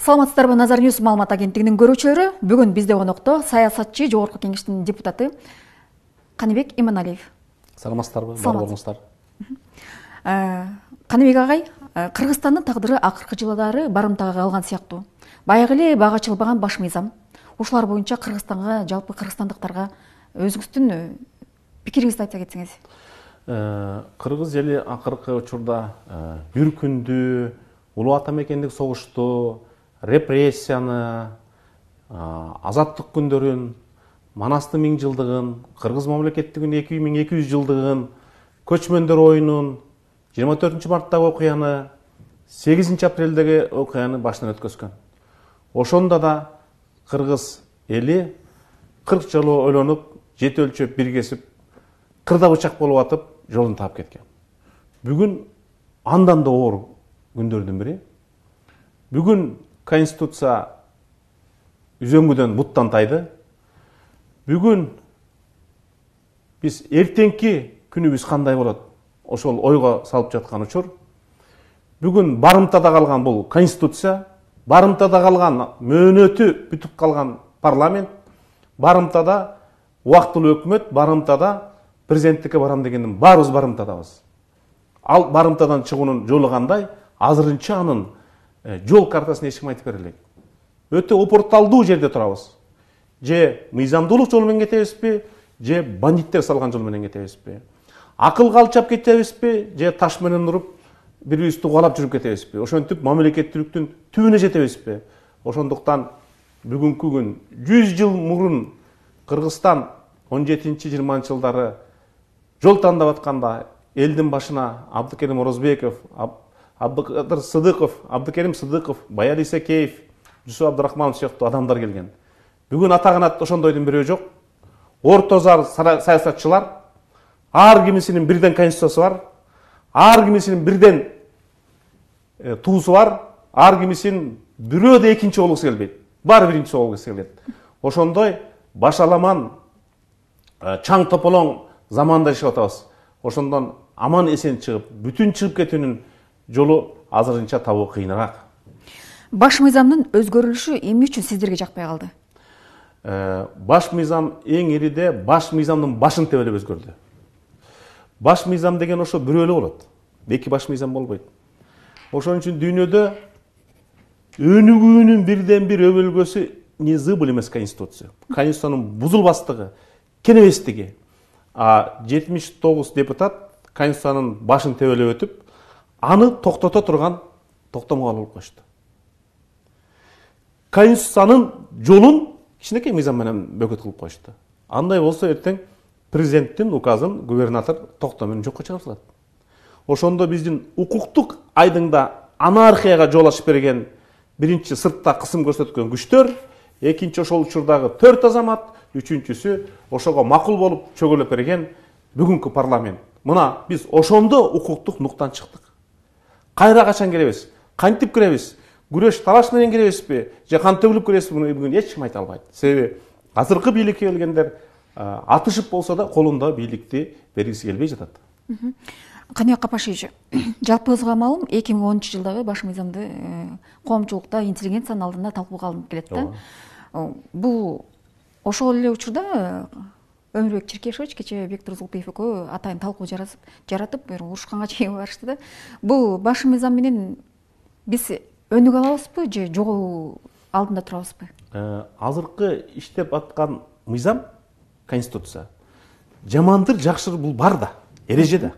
Саламатсыздарбы, Назар Ньюс маалымат агенттигинин көрүүчүлөрү. Бүгүн бизде конокто саясатчы, жогорку кеңештин депутаты Каныбек Иманалиев. Саламатсыздарбы, бар болуңуздар. Каныбек агай, Кыргызстандын тагдыры акыркы жылдары барымтага калган сыяктуу. Баягы эле бага чылбаган баш мыйзам. Ушулар боюнча Кыргызстанга, жалпы кыргызстандыктарга өзүңүздүн пикириңизди айта кетсеңиз. Кыргыз эли акыркы учурда бүркүндү, улуу ата мекендик согушту, репрессияны, азаттык күндөрүн, Манастын 1000 жылдыгын, Кыргыз мамлекеттигинин 2200 жылдыгын, көчмөндөр оюнун, 24 марттагы окуяны, 8 апрелдеги окуяны башынан өткөзгөн. Ошондо да Кыргыз эли 40 жолу ойлонуп, жети өлчөп, бир кесип, кырда бычак болуп атып, жолун таап кеткен. Бүгүн андан да оор күндөрдүн бири. Бүгүн Конституция үзөңгүдөн буттан тайды. Бүгүн биз эртеңки күнүбүз кандай болот? Ошол ойго салып жаткан учур. Бүгүн барымтада калган бул Конституция, барымтада калган мөөнөтү бүтүп калган парламент, барымтада убактылуу өкмөт, барымтада президенттикке барам дегендин баарыбыз барымтадабыз. Ал барымтадан чыгуунун жолу кандай? Азырынча анын жол картасын эч ким айтып бере элек. Өтө опорталдуу жерде турабыз. Же мыйзамдуулук жолу менен кетебизби, же бандиттер салган жол менен кетебизби? Акылга алчап кетебизби, же таш менен уруп бири-бирибизди кубалап жүрүп кетебизби? Ошентип мамлекеттүүлүктүн түбүнө жетебизби? Ошондуктан бүгүнкү күн 100 жыл мурун Кыргызстан 17-20 жылдары жол тандап атканда элдин башына Абдыкерим Орозбеков, Абдыкадыр Сыдыков, Абдыкерим Сыдыков, Баяр Исекеев, Жусуп Абдырахманов сыяктуу адамдар келген. Бүгүн атаганат ошондойдун бирөө жок. Ортозар саясатчылар, ар кимисинин бирден конституциясы бар, ар кимисинин бирден туусу бар, ар кимисинин бирөө да экинчи болгусу келбейт. Баары биринчи болгусу келет. Ошондой башаламан чаң тополоң заманда жашап атабыз. Ошондон аман эсен чыгып, бүтүн чыгып кетүүнүн жолу азырынча табуу кыйыныраак. Баш мыйзамдын өзгөрүлүшү эмне үчүн сиздерге жакпай калды? Баш мыйзам эң ириде баш мыйзамдын башын тебелеп өзгөрдү. Баш мыйзам деген ошо бирөө эле болот. Эки баш мыйзам болбойт. Ошон үчүн дүйнөдө өнүгүүнүн бирден бир өбөлгөсү незыбыл эмес Конституция. Конституциянын бузулбастыгы, кенебестиги. 79 депутат Конституциянын башын тебелеп өтүп, аны токтото турган токтомго алып кошту. Конституциянын жолун кичинекей мыйзам менен бөкөт кылып кошту. Андай болсо эртең президенттин указын губернатор токтоо менен жокко чыгарып салат. Ошондо биздин укуктук айдыңда анархияга жол ачып берген биринчи сыртта кысым көрсөткөн күчтөр, экинчи ошол учурдагы 4 азамат, үчүнчүсү ошого макул болуп чөгөлөп берген бүгүнкү парламент. Мына биз ошондо укуктук нуктан чыктык. Кайра качан керебиз? Кантип керебиз? Күрөш талаш менен керебизби? Же кан төгүлүп керебизби? Муну бүгүн эч ким айта албайт. Себеби азыркы бийликке келгендер атышып болсо да колунда бийликти бергиси келбей жатат. Каныбек Капашевич, жалпыбызга маалым 2010 жылдагы баш мыйзамды коомчулукта интеллигенциянын алдында талкууга алынып келет да. Бул ошол эле учурда Өмүрбек Черкешевич кечээ Бектур Зулпиев экөө атайын талкуу жаратып, урушканга чейин барышты да. Бул баш мыйзам менен биз өнүгө алабызбы же жогуу алдында турабызбы? Азыркы иштеп аткан мыйзам Конституция. Жамандыр, жакшыр бул бар да, эреже да.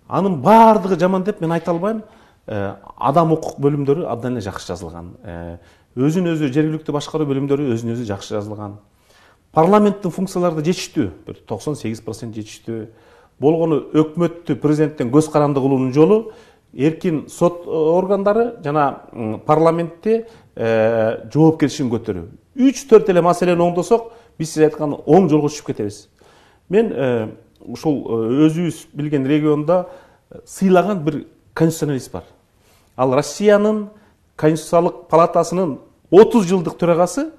Анын баардыгы жаман деп мен айта албайм. Адам укук бөлүмдөрү абдан эле жакшы жазылган. Өзүн өзү жергиликтүү башкаруу бөлүмдөрү өзүн өзү жакшы жазылган. Парламенттин функциялары да жетиштүү, 98% жетиштүү. Болгону өкмөттү президенттен көз каранды кылуунун жолу эркин сот органдары жана парламентте жоопкерчилигин көтөрүү. 3-4 эле маселени оңдосок, биз сиз айткан оң жолго түшүп кетебиз. Мен ушул өзүбүз билген региондо сыйлаган бир конституционалист бар. Ал Россиянын Конституциялык палатасынын 30 жылдык төрагасы.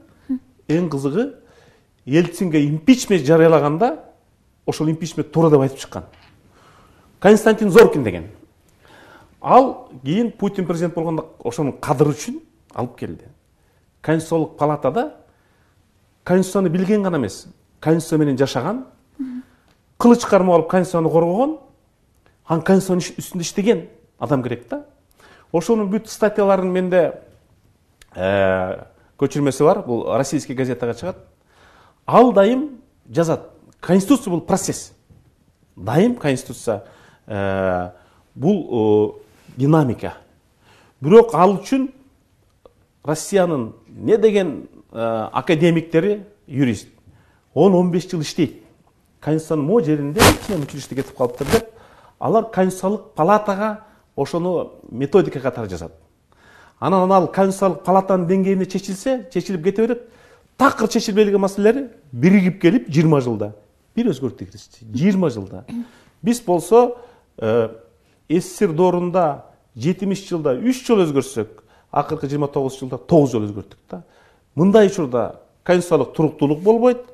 Эң кызыгы, Ельцинге импичмент жарыялаганда ошол импичмент туура деп айтып чыккан. Константин Зоркин деген. Ал кийин Путин президент болгондо ошонун кадыры үчүн алып келди. Конституциялык палатада конституцияны билген гана эмес, конституция менен жашаган, кылыч кармап алып конституцияны коргогон, анын конституциянын үстүндө иштеген адам керек да. Ошонун бүт статьяларын менде көчүрмөсү бар. Бул российский газетага чыгат. Ал дайым жазат. Конституция бул процесс. Дайым конституция бул динамика. Бирок ал үчүн Россиянын не деген академиктери, юрист 10-15 жыл иштейт. Конституциянын мо жеринде мүчүлүштү кетип калыптыр деп, алар конституциялык палатага ошону методика катары жазат. Анан ал конституциялык палатанын деңгээлинде чечилип кете берет. Такыр чечилбей келген маселелери биригип келип 20 жылда бир өзгөртүү киришти. 20 жылда. Биз болсо СССР доорунда 70 жылда 3 жол өзгөрсөк, акыркы 29 жылда 9 жол өзгөрттүк да. Мындай учурда конституциялык туруктуулук болбойт.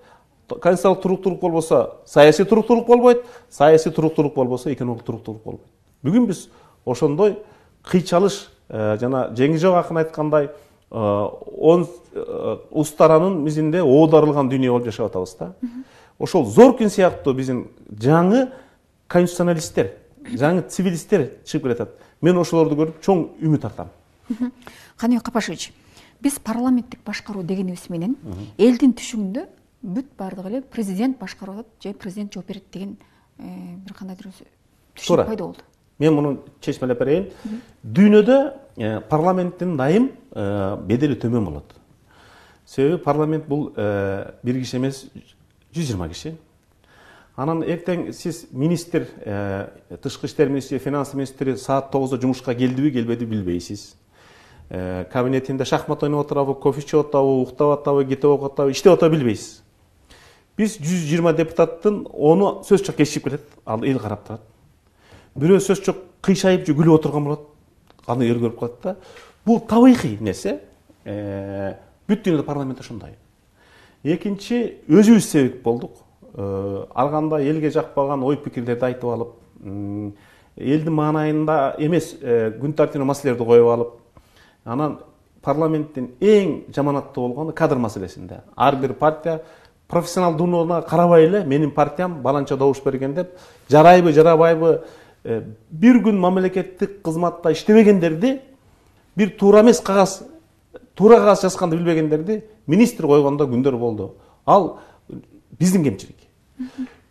Конституциялык туруктуулук болбосо саясий туруктуулук болбойт. Саясий туруктуулук болбосо экономикалык туруктуулук болбойт. Бүгүн биз ошондой кыйчалыш, жана Жеңишжок акын айткандай, 10 устаранын мизинде оодарылган дүйнө болуп жашап атабыз да. Ошол Зоркин сыяктуу биздин жаңы конституционалисттер, жаңы цивилисттер чыгып келатат. Мен ошолорду көрүп чоң үмүт артам. Каныбек Капашевич, биз парламенттик башкаруу дегенибиз менен элдин түшүнүндө бүт бардыгы эле президент башкарып атат же президент жооп берет деген бир кандайдыр түшүнүк пайда болду. Мен муну чечмелеп берейин. Дүйнөдө парламенттин дайым бедели төмөн болот. Себеби парламент бул бир киши эмес, 120 киши. Анан эртең сиз министр, тышкы иштер министри, финанс министри саат 9-да жумушка келдиби, келбеди билбейсиз. Кабинетинде шахмат ойноп отурабы, кофе ичип атабы, уктап атабы, кетип атабы, иштеп атабы билбейсиз. Биз 120 депутаттын 10-у сөз чок кечип келет, ал эл карап турат. Бирөө сөз чок кыйшайып же күлүп отурган болот, аны эл көрүп калат да. Бул табигый нерсе. Бүт дүйнөдө парламент ошондой. Экинчи, өзүбүз себеп болдук. Ар кандай элге жакпаган ой пикирлерди айтып алып, элдин маанайында эмес күн тартибине маселелерди коюп алып, анан парламенттин эң жаманаттуу болгону кадр маселесинде. Ар бир партия профессионалдууна карабай эле менин партиям баланча добуш берген деп, жарайбы, жарабайбы, бир күн мамлекеттик кызматта иштебегендерди, бир туура эмес кагаз, туура кагаз жазганды билбегендерди министр койгондо күндөр болду. Ал биздин кемчилик.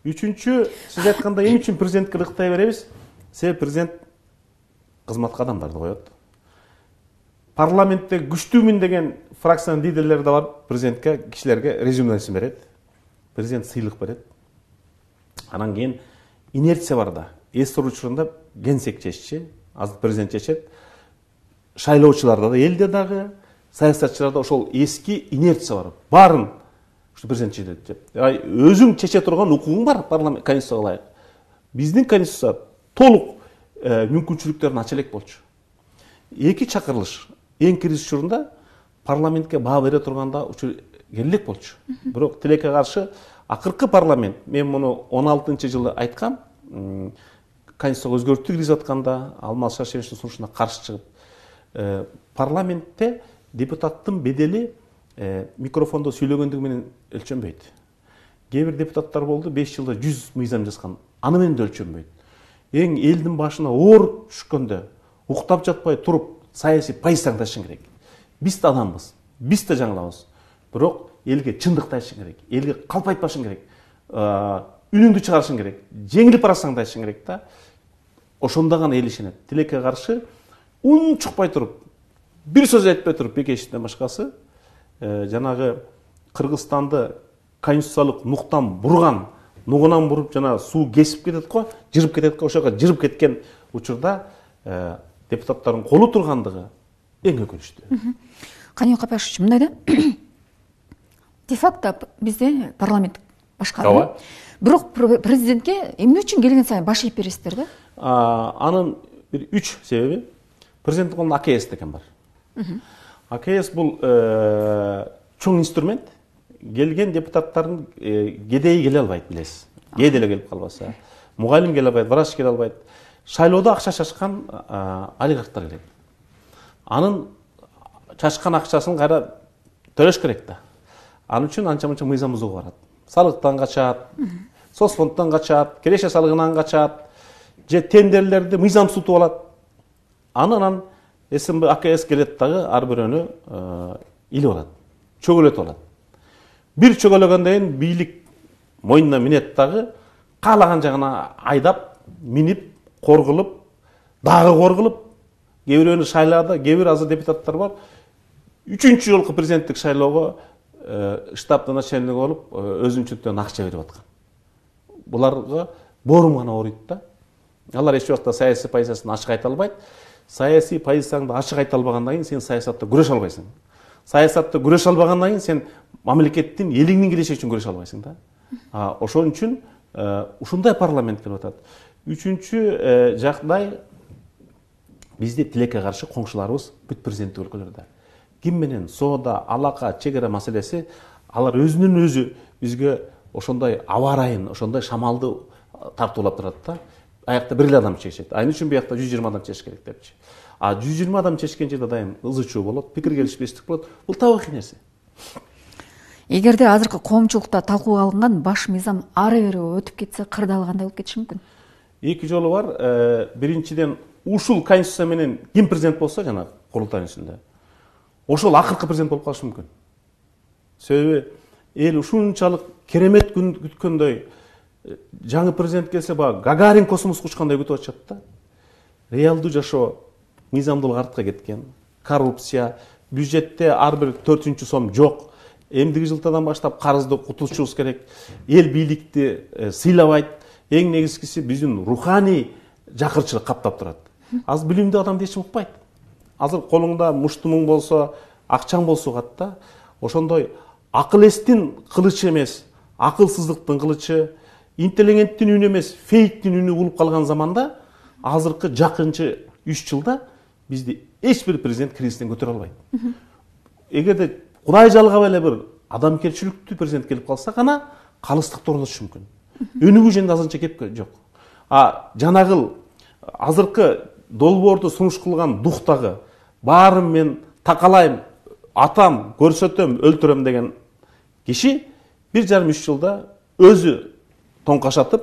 Үчүнчү, сиз айткандай эмне үчүн президентке ыктай беребиз? Себеби президент кызматка адамдарды коет. Парламентте күчтүүмүн деген фракциянын лидерлери да бар, президентке, кишилерге резюмесин берет. Президент сыйлык берет. Анан кийин инерция бар да. СССР учурунда генсек чеччи, азыр президент чечет. Шайлоочуларда да, элде дагы, саясатчыларда ошол эски инерция бар. Барын ушу президент чечет деп. Өзүң чече турган укугуң бар парламент конституцияга ылайык. Биздин конституция толук мүмкүнчүлүктөрүн ача элек болчу. Эки чакырылыш эң кризис учурунда парламентке баа бере турганда учур келек болчу. Бирок тилекке каршы акыркы парламент, мен муну 16-жылы айткам, конституцияга өзгөртүү киргизип атканда Алмаз Шаршеновичтин сунушуна каршы чыгып, парламентте депутаттын бедели микрофондо сүйлөгөндүгү менен өлчөнбөйт. Кээ бир депутаттар болду 5 жылда 100 мыйзам жазган, аны менен да өлчөнбөйт. Эң элдин башына оор түшкөндө уктап жатпай туруп саясий позицияны ташыш керек. Биз да адамбыз, биз да жаңылабыз. Бирок элге чындыкты айтышың керек, элге калп айтпашың керек, үнүңдү чыгарышың керек, жеңилип барасың да айтышың керек да. Ошондо гана эл ишенет. Тилекке каршы ун чукпай туруп, бир сөз айтпай туруп, бекештен башкасы жанагы Кыргызстанды конституциялык нуктан бурган, нугунан буруп жана суу кесип кетет го, жырып кетет го, ошого жырып кеткен учурда депутаттардын колу тургандыгы эң өкүнүчтүү. Каныбек Капашевич, мындай да, де-факто бизде парламент башкаруу. Бирок президентке эмне үчүн келген сайын баш ийип бересиздер да? Анын бир 3 себеби. Президенттин колунда АКС деген бар. АКС бул чоң инструмент. Келген депутаттардын кедейи келе албайт, билесиз. Кээ деле келип калбаса. Мугалим келе албайт, врач келе албайт. Шайлоодо акча чачкан олигархтар келет. Анын чачкан акчасын кайра төлөш керек да. Ал үчүн анча мынча мыйзам бузууга барат. Салыктан качат, соцфонддон качат, киреше салыгынан качат, же тендерлерди мыйзамсыз утуп алат. Анан СМБ АКС келет дагы ар бирөөнү илип алат, чөгөлөтүп алат. Бир чөгөлөгөндөн кийин бийлик мойнуна минет дагы каалаган жагына айдап, минип, коргулуп, дагы коргулуп, кээ бирөөнү шайлады, кээ бир азыр депутаттар бар. 3-чү жолку президенттик шайлоого штаб начальниги болуп, өзүнчүлүктөн акча берип аткан. Буларга боорум гана ооруйт да. Алар эч убакта саясий позициясын ачык айта албайт. Саясий позицияңды ачык айта албагандан кийин сен саясатта күрөшө албайсың. Саясатта күрөшө албагандан кийин сен мамлекеттин, элиңдин келечеги үчүн күрөшө албайсың да. Ошон үчүн ушундай парламент келип атат. Үчүнчү жагдай бизде тилекке каршы коңшуларыбыз бүт президенттик өлкөлөрдө. Ким менен соода, алака, чегара маселеси алар өзүнүн өзү бизге ошондой аба ырайын, ошондой шамалды тартуулап турат да. Аякта бир эле адам чечет. Айын үчүн биякта 120 адам чечиш керек депчи. 120 адам чечкен жерде дайым ызы-чуу болот, пикир келишпестик болот. Бул табигый нерсе. Эгерде азыркы коомчулукта талкууга алынган баш мыйзам ары бери өтүп кетсе, кырдаалгандай болуп кетиши мүмкүн. Эки жолу бар. Биринчиден ушул конституция менен ким президент болсо жана курултай үстүндө, ошол акыркы президент болуп калышы мүмкүн. Себеби эл ушунчалык керемет күн күткөндөй жаңы президент келсе, Гагарин космоско учкандай күтүп атышат да. Реалдуу жашоо мыйзамдуулук артка кеткен, коррупция, бюджетте ар бир 4-чү сом жок. Эмдиги жылтадан баштап карызды кутулушубуз керек. Эл бийликти сыйлабайт. Эң негизгиси биздин руханий жакырчылык каптап турат. Аз билимдүү адам эч укпайт. Азыр колуңда муштумуң болсо, акчаң болсо катта, ошондой акыл эстин кылычы эмес, акылсыздыктын кылычы, интеллигенттин үнү эмес, фейктин үнү болуп калган заманда, азыркы жакынчы 3 жылда бизди эч бир президент кризистен көтөрө албайт. Эгерде Кудай жалгап эле бир адамгерчиликтүү президент келип калса гана калыстык орнотушу мүмкүн. Өнүгүү жөнүндө азырынча кеп жок. Жанагыл азыркы долбоорду сунуш кылган дуктагы баарын мен такалайм, атам, көрсөтөм, өлтүрөм деген киши 1,5-3 жылда өзү тоңкашатып,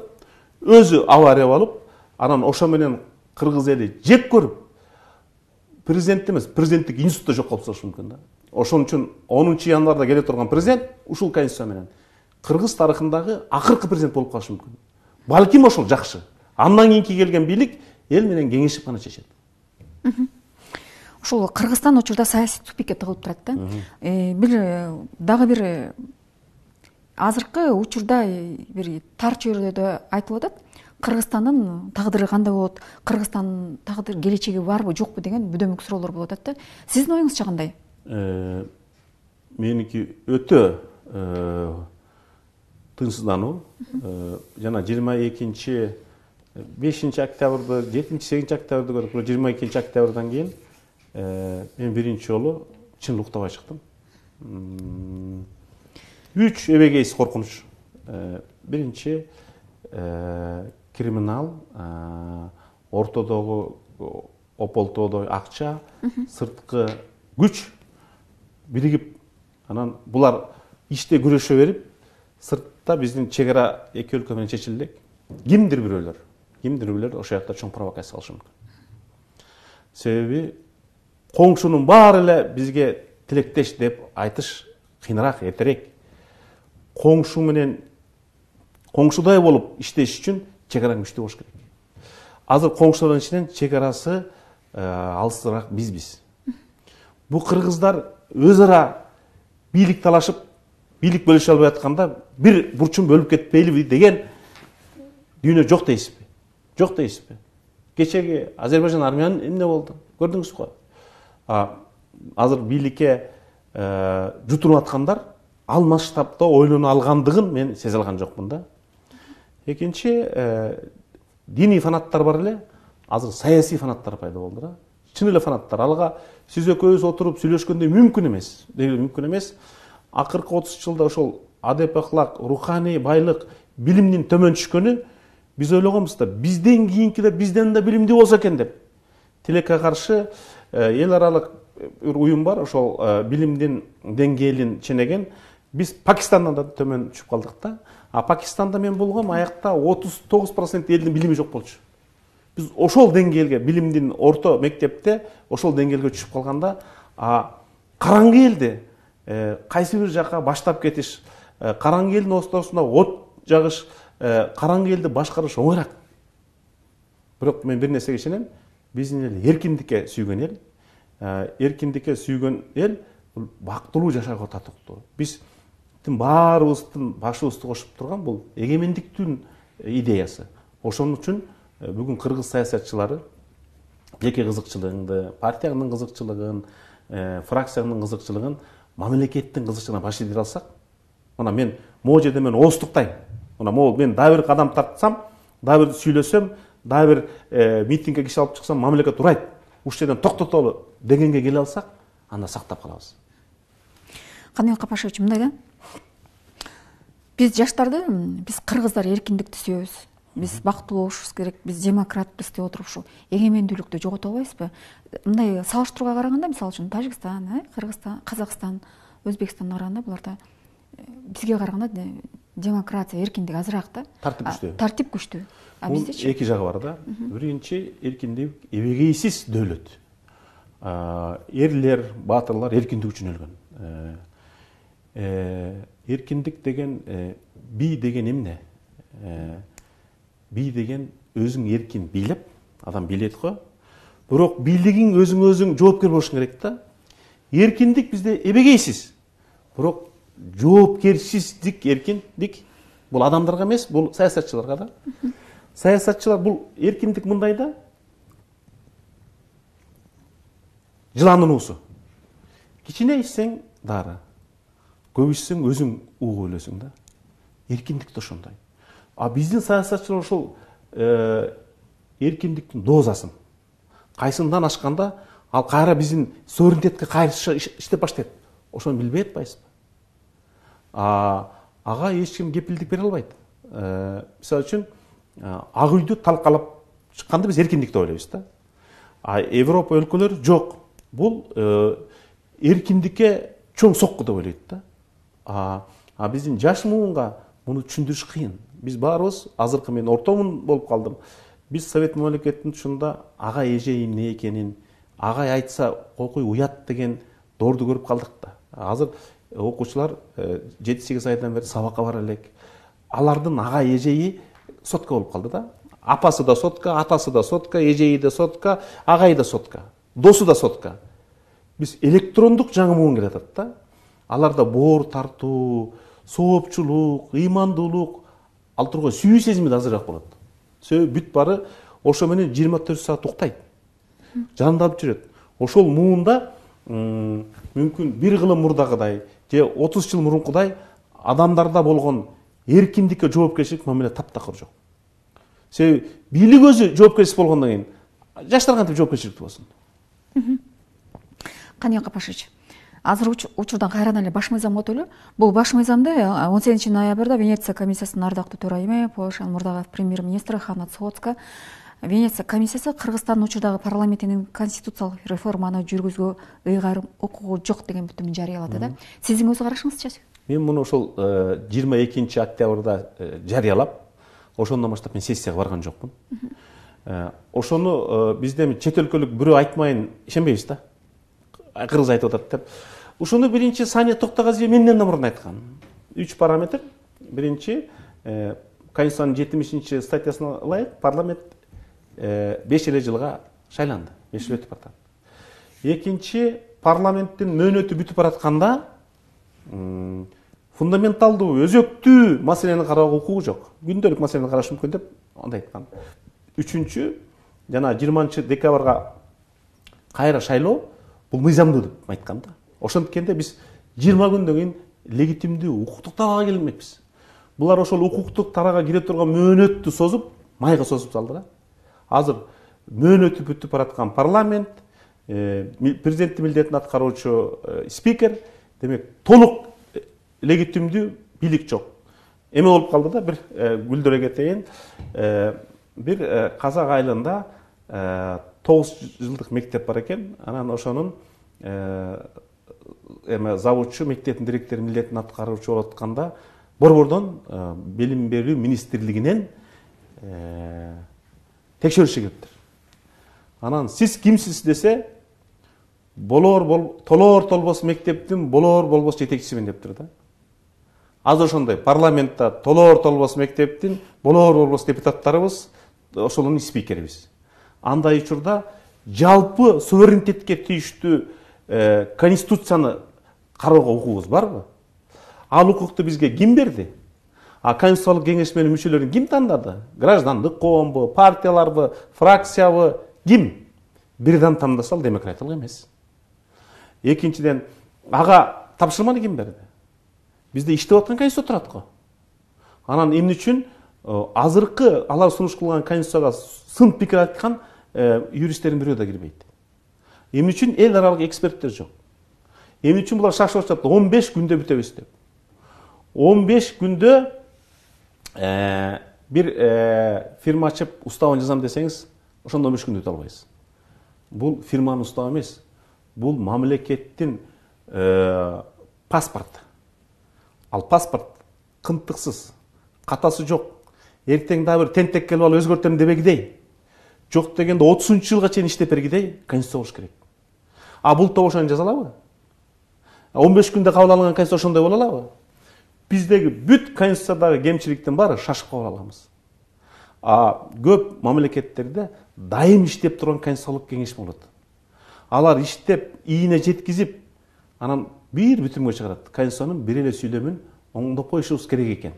өзү авария болуп, анан ошо менен кыргыз эли жек көрүп, президент эмес, президенттик институтта жок кылып салышы мүмкүн да. Ошон үчүн 10 январда келе турган президент ушул конституция менен кыргыз тарыхындагы акыркы президент болуп калышы мүмкүн. Балким ошол жакшы. Андан кийинки келген бийлик эл менен кеңешип гана чечет. Ушул Кыргызстан учурда саясий тупикке тыгылып турат да. Дагы бир азыркы учурда бир тар чөйрөдө айтылып атат. Кыргызстандын тагдыры кандай болот? Кыргызстандын тагдыр келечеги барбы, жокпу деген бүдөмүк суроолор болуп атат да. Сиздин оюңузча кандай? Меники өтө тынчсыздануу. Жана 22-5 октябрда, 7-8 октябрда көрүп, 22 октябрдан кийин мен биринчи жолу чын уктабай чыктым. 3 эбегейсиз коркунуч. Биринчи криминал, ортодогу ополтоодой акча, сырткы күч биригип, анан булар иште күрөшө берип, сыртта биздин чегара эки өлкө менен чечилди. Кимдир бирөөлөр ошол жакта чоң провокация кылышы мүмкүн. Себеби коңшунун баары эле бизге тилектеш деп айтыш кыйыныраак, эртерээк. Коңшу менен коңшудай болуп иштеш үчүн чегараң күчтүү болуш керек. Азыр коңшулардын ичинен чегарасы алысыраак бизбиз. Бу кыргыздар өз ара бийлик талашып, бийлик бөлүшө албай атканда бир бурчун бөлүп кетпейлиби деген дүйнө жок дейсизби? Жок дейсизби? Кечеги Азербайжан армияны эмне болду? Көрдүңүз го? Азыр бийликке жутунуп аткандар ал масштабта ойлоно алгандыгын мен сезе алган жокмун да. Экинчи, диний фанаттар бар эле, азыр саясий фанаттар пайда болду да. Чын эле фанаттар. Алга сиз экөөбүз отуруп сүйлөшкөндө мүмкүн эмес. Акыркы 30 жылда ошол адеп акылак, руханий байлык, билимдин төмөн түшкөнү биз ойлогонбуз да, бизден кийинкилер бизден да билимдүү болсо экен деп. Тилекке каршы эл аралык бир уюм бар, ошол билимдин деңгээлин ченеген. Биз Пакистандан да төмөн түшүп калдык да. А Пакистанда мен болгом, аякта 39% элдин билими жок болчу. Биз ошол деңгээлге, билимдин орто мектепте ошол деңгээлге түшүп калганда, караңгы элди кайсы бир жака баштап кетиш, караңгы элдин ортосунда от жагыш, караңгы элди башкарыш оңойраак. Бирок мен бир нерсеге ишенем, биздин эл эркиндикке сүйгөн эл. Эркиндикке сүйгөн эл бул бактылуу жашоого татыктуу. Биздин баарыбыздын башыбызды кошуп турган бул эгемендиктин идеясы. Ошон үчүн бүгүн кыргыз саясатчылары жеке кызыкчылыгыңды, партиянын кызыкчылыгын, фракциянын кызыкчылыгын мамлекеттин кызыкчылыгына баш ийдире алсак, мына мен могу жерде мен ооздуктайм. Мына могу мен дагы бир кадам тартсам, дагы бир сүйлөсөм, дагы бир митингге киши алып чыксам, мамлекет урайт. Ушул жерден токтотолу дегенге келе алсак, анда сактап калабыз. Каныбек Капашевич, мындай да. Биз жаштарды, биз кыргыздар эркиндикти сүйөбүз. Биз бактылуу болушубуз керек, биз демократпыз деп отуруп ушул эгемендүүлүктү жогото албайбызбы? Мындай салыштырууга караганда, мисалы үчүн Тажикстан, Кыргызстан, Казакстан, Өзбекстанга караганда буларда бизге караганда демократия, эркиндик азыраак да. Тартип күчтүү. Тартип күчтүү. А биздечи эки жагы бар да. Биринчи, эркиндик эбегейсиз дөөлөт. Эрлер, баатырлар эркиндик үчүн өлгөн. Эркиндик деген бий деген эмне? Бий деген өзүң эркин бийлеп, адам бийлейт го. Бирок бийлигиң өзүң жоопкер болушуң керек да. Эркиндик бизде эбегейсиз. Бирок жоопкерсиздик, эркиндик бул адамдарга эмес, бул саясатчыларга да. Саясатчылар бул эркиндик мындай да. Жыландын уусу. Кичине ичсең дары. Көп ичсең өзүң угуп өлөсүң да. Эркиндик да ошондой. А биздин саясатчылар ошол эркиндиктин дозасын кайсындан ашканда, ал кайра биздин суверенитетке кайры иштеп баштайт. Ошону билбей атпайсызбы? Ага эч ким кепилдик бере албайт. Мисалы үчүн, Ак үйдү талкалап чыкканда биз эркиндик деп ойлойбуз да. А Европа өлкөлөрү жок. Бул эркиндикке чоң сокку деп ойлойт да. А биздин жаш муунга муну түшүндүрүш кыйын. Биз баарыбыз, азыркы мен ортомун болуп калдым. Биз совет мамлекетинин тушунда ага эже эмне экенин, агай айтса койкуй уят деген доорду көрүп калдык да. Азыр окуучулар 7-8 айдан бери сабакка бара элек. Алардын ага эжеи сотка болуп калды да. Апасы да сотка, атасы да сотка, эжеи да сотка, агай да сотка, досу да сотка. Биз электрондук жаңы муун келатат да. Аларда боор тартуу, соопчулук, ыймандуулук, ал тургай сүйүү сезими да азыраак болот. Себеби бүт бары ошо менен 24 саат уктайт. Жанында алып жүрөт. Ошол муунда мүмкүн бир кылым мурдагыдай же 30 жыл мурункудай адамдарда болгон эркиндикке жоопкерчилик мамиле таптакыр жок. Себеби бийлик өзү жоопкерсиз болгондон кийин жаштар кантип жоопкерчиликтүү болсун? Каныбек Капашевич, азыр учурдан кайрадан эле баш мыйзам өтөлү. Бул баш мыйзамды 18 ноябрда Венеция комиссиясынын ардактуу төрайымы, Польшанын мурдагы премьер-министри Ханна Цхоцка Венеция комиссиясы Кыргызстандын учурдагы парламентинин конституциялык реформаны жүргүзүүгө ыйгарым укугу жок деген бүтүмүн жарыялады да. Сиздин өз карашыңызчы? Мен муну ошол 22 октябрда жарыялап, ошондон баштап мен сессияга барган жокмун. Ошону бизде чет өлкөлүк бирөө айтмайын ишенбейбиз да. Кыргыз айтып атат деп. Ушуну биринчи Сания Токтогазиева менден да мурун айткан. 3 параметр. Биринчи, Конституциянын 70 статьясына ылайык парламент 5 эле жылга шайланды. 5 жыл өтүп атат. Экинчи, парламенттин мөөнөтү бүтүп баратканда фундаменталдуу, өзөктүү маселени кароого укугу жок. Күндөлүк маселени караш мүмкүн деп андай айткан. Үчүнчү, жана 20 декабрга кайра шайлоо бул мыйзамдуу деп айткан да. Ошонткенде биз 20 күндөн кийин легитимдүү укуктук талаага келмекпиз. Булар ошол укуктук тарага кире турган мөөнөттү созуп, майга созуп салды да. Азыр мөөнөтү бүтүп бараткан парламент, президенттин милдетин аткаруучу спикер, демек толук легитимдүү бийлик жок. Эме болуп калды да, бир Гүлдөр Экетейин бир казак айылында 9 жылдык мектеп бар экен. Анан ошонун эме завучу мектептин директору милдетин аткаруучу болуп атканда борбордон билим берүү министрлигинен текшерүүшү келиптир. Анан сиз кимсиз десе, толоор толбос мектептин болоор болбос жетекчисимин дептир да. Азыр ошондой парламентта толоор толбос мектептин болоор болбос депутаттарыбыз, ошолордун спикерибиз. Андай учурда жалпы суверенитетке тийиштүү конституцияны кароого укугубуз барбы? Ал укукту бизге ким берди? Конституциялык кеңеш менен мүчөлөрүн ким тандады? Граждандык коомбу, партияларбы, фракциябы, ким? Бирден тандаса ал демократиялык эмес. Экинчиден, ага тапшырманы ким берди? Бизде иштеп аткан конституция турат го. Анан эмне үчүн азыркы алар сунуш кылган конституцияга сын пикир айткан юристтердин бирөө да кирбейт. Эмне үчүн эл аралык эксперттер жок? Эмне үчүн булар шашып атышат 15 күндө бүтөбүз деп? 15 күндө бир фирма ачып уставын жазам десеңиз, ошондо 15 күндө бүтө албайсыз. Бул фирманын уставы эмес. Бул мамлекеттин паспорт. Ал паспорт кынтыксыз, катасы жок. Эртең дагы бир тентек келип алып өзгөртөм дебегидей. Жок дегенде 30-жылга чейин иштеп бергидей конституция болуш керек. Бул топ ошону жаза алабы? 15 күндө кабыл алынган конституция ошондой боло алабы? Биздеги бүт конституциядагы кемчиликтин баары шашып кабыл аламыз. Көп мамлекеттерде дайым иштеп турган конституциялык кеңеш болот. Алар иштеп, ийине жеткизип, анан бир бүтүмгө чыгарат. Конституциянын бир эле сүйлөмүн оңдоп коюшубуз керек экен.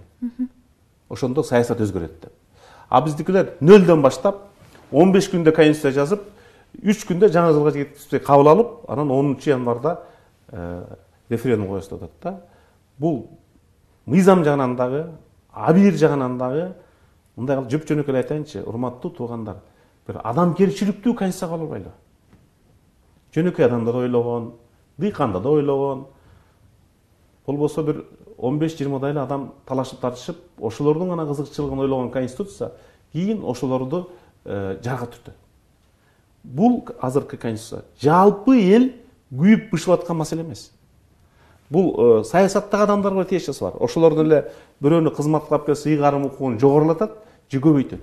Ошондо саясат өзгөрөт деп. Биздикилер нөлдөн баштап 15 күндө конституция жазып, 3 күндө жаңы жылга жеткизип кабыл алып, анан 10 январда референдум коюш деп атат да. Бул мыйзам жагынан дагы, абийир жагынан дагы, мындай жөп-жөнөкөй айтайынчы, урматтуу туугандар, бир адамгерчиликтүү конституция кабыл албайлы. Жөнөкөй адамдар ойлогон, дыйканда да ойлогон, болбосо бир 15-20 эле адам талашып тартышып, ошолордун гана кызыкчылыгын ойлогон конституция кийин ошолорду жарга түртөт. Бул азыркы конституция жалпы эл күйүп бышып аткан маселе эмес. Бул саясаттагы адамдарга тиешеси бар. Ошолордун эле бирөөнү кызматка алып келсе ыйгарым укугун жогорулатат, же көбөйтөт.